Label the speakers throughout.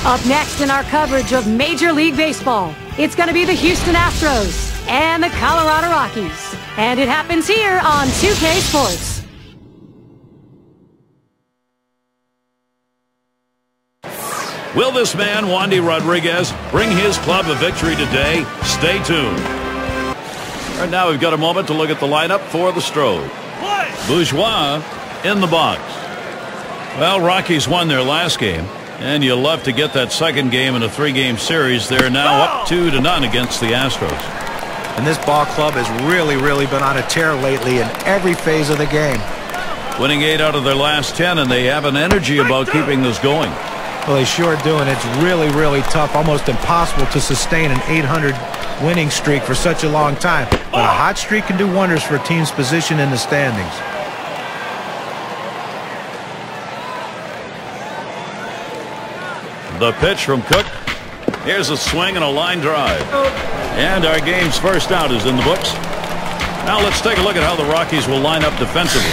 Speaker 1: Up next in our coverage of Major League Baseball, it's going to be the Houston Astros and the Colorado Rockies. And it happens here on 2K Sports.
Speaker 2: Will this man, Wandy Rodriguez, bring his club a victory today? Stay tuned. Right now we've got a moment to look at the lineup for the Astros. Bourgeois in the box. Well, Rockies won their last game, and you'll love to get that second game in a 3-game series. They're now up 2-0 against the Astros.
Speaker 3: And this ball club has really been on a tear lately in every phase of the game.
Speaker 2: Winning 8 out of their last 10, and they have an energy about keeping this going.
Speaker 3: Well, they sure do, and it's really tough, almost impossible to sustain an 800 winning streak for such a long time. But a hot streak can do wonders for a team's position in the standings.
Speaker 2: The pitch from Cook. Here's a swing and a line drive. And our game's first out is in the books. Now let's take a look at how the Rockies will line up defensively.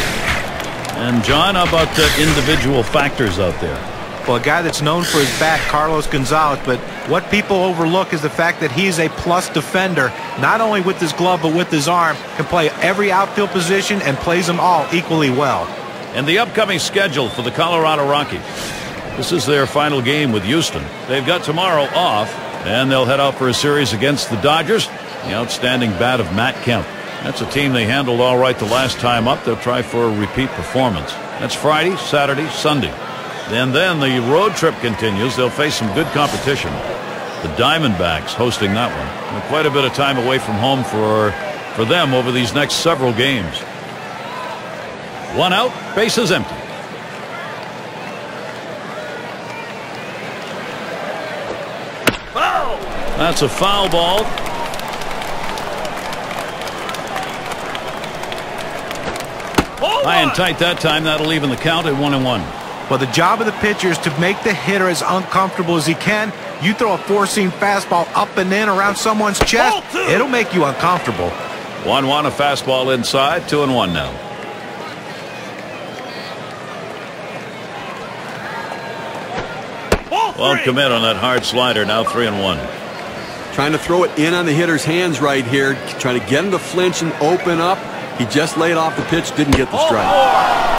Speaker 2: And John, how about individual factors out there?
Speaker 3: Well, a guy that's known for his bat, Carlos Gonzalez, but what people overlook is the fact that he's a plus defender, not only with his glove but with his arm, can play every outfield position and plays them all equally well.
Speaker 2: And the upcoming schedule for the Colorado Rockies. This is their final game with Houston. They've got tomorrow off, and they'll head out for a series against the Dodgers. The outstanding bat of Matt Kemp. That's a team they handled all right the last time up. They'll try for a repeat performance. That's Friday, Saturday, Sunday. And then the road trip continues. They'll face some good competition. The Diamondbacks hosting that one. And quite a bit of time away from home for them over these next several games. 1 out, bases empty. That's a foul ball. High and tight that time. That'll even the count at 1-1.
Speaker 3: Well, the job of the pitcher is to make the hitter as uncomfortable as he can. You throw a four-seam fastball up and in around someone's chest, it'll make you uncomfortable.
Speaker 2: 1-1, a fastball inside. 2-1 now. Won't commit on that hard slider. Now 3-1.
Speaker 4: Trying to throw it in on the hitter's hands right here. Trying to get him to flinch and open up. He just laid off the pitch, didn't get the strike.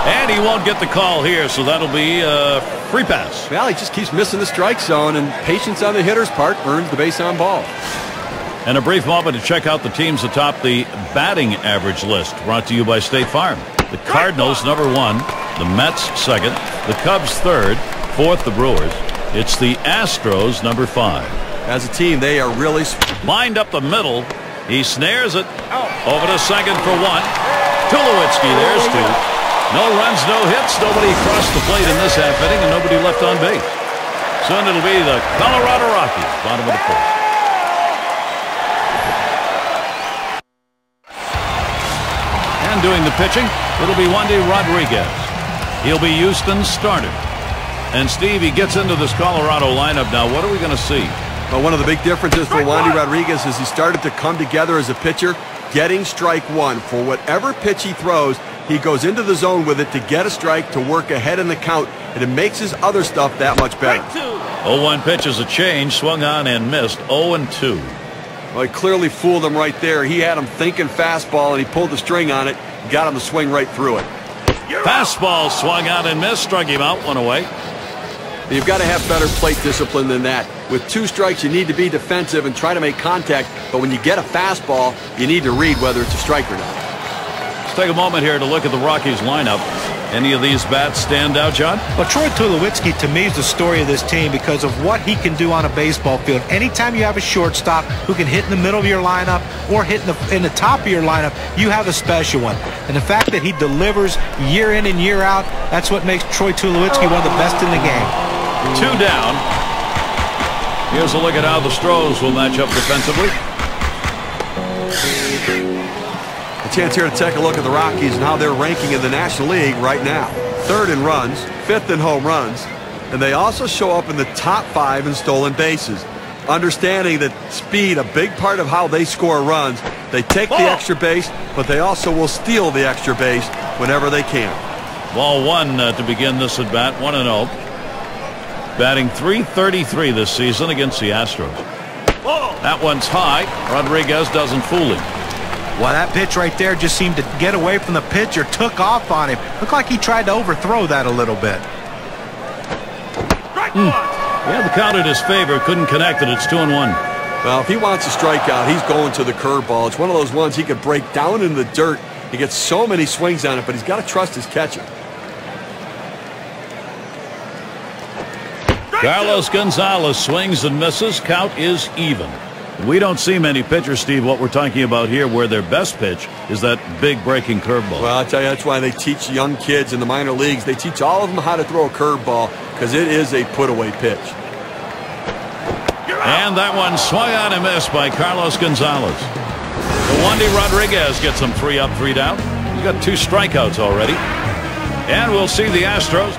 Speaker 2: And he won't get the call here, so that'll be a free pass.
Speaker 4: Well, he just keeps missing the strike zone, and patience on the hitter's part earns the base on ball.
Speaker 2: And a brief moment to check out the teams atop the batting average list, brought to you by State Farm. The Cardinals, number 1. The Mets, 2nd. The Cubs, 3rd. 4th, the Brewers. It's the Astros, number 5.
Speaker 4: As a team, they are really
Speaker 2: lined up the middle. He snares it. Over to second for 1. Tulowitzki, there's 2. No runs, no hits. Nobody crossed the plate in this half inning, and nobody left on base. Soon it'll be the Colorado Rockies, bottom of the 4th. And doing the pitching, it'll be Wandy Rodriguez. He'll be Houston's starter. And Steve, he gets into this Colorado lineup now. What are we going to see?
Speaker 4: Well, one of the big differences for Wandy Rodriguez is he started to come together as a pitcher, getting strike 1. For whatever pitch he throws, he goes into the zone with it to get a strike, to work ahead in the count, and it makes his other stuff that much better.
Speaker 2: 0-1 pitch is a change, swung on and missed. 0-2.
Speaker 4: Well, he clearly fooled him right there. He had him thinking fastball, and he pulled the string on it, got him to swing right through it.
Speaker 2: Fastball swung on and missed, struck him out, 1 away.
Speaker 4: You've got to have better plate discipline than that. With 2 strikes, you need to be defensive and try to make contact, but when you get a fastball, you need to read whether it's a strike or not.
Speaker 2: Let's take a moment here to look at the Rockies lineup. Any of these bats stand out, John?
Speaker 3: Well, Troy Tulowitzki, to me, is the story of this team because of what he can do on a baseball field. Anytime you have a shortstop who can hit in the middle of your lineup or hit in the top of your lineup, you have a special one. And the fact that he delivers year in and year out, that's what makes Troy Tulowitzki one of the best in the game.
Speaker 2: 2 down. Here's a look at how the Astros will match up defensively.
Speaker 4: A chance here to take a look at the Rockies and how they're ranking in the National League right now. 3rd in runs, 5th in home runs, and they also show up in the top 5 in stolen bases. Understanding that speed, a big part of how they score runs, they take the extra base, but they also will steal the extra base whenever they can.
Speaker 2: Ball 1 to begin this at bat, 1-0. batting .333 this season against the Astros. That one's high. Rodriguez doesn't fool him.
Speaker 3: Well, that pitch right there just seemed to get away from the pitcher, took off on him. Looked like he tried to overthrow that a little bit.
Speaker 2: He had the count in his favor, couldn't connect it. It's 2-1.
Speaker 4: Well, if he wants a strikeout, he's going to the curveball. It's one of those ones he could break down in the dirt. He gets so many swings on it, but he's got to trust his catcher.
Speaker 2: Carlos Gonzalez swings and misses. Count is even. We don't see many pitchers, Steve, what we're talking about here, where their best pitch is that big breaking curveball.
Speaker 4: Well, I'll tell you, that's why they teach young kids in the minor leagues. They teach all of them how to throw a curveball because it is a put-away pitch.
Speaker 2: And that one swung on and missed by Carlos Gonzalez. Wandy Rodriguez gets him 3 up, 3 down. He's got 2 strikeouts already. And we'll see the Astros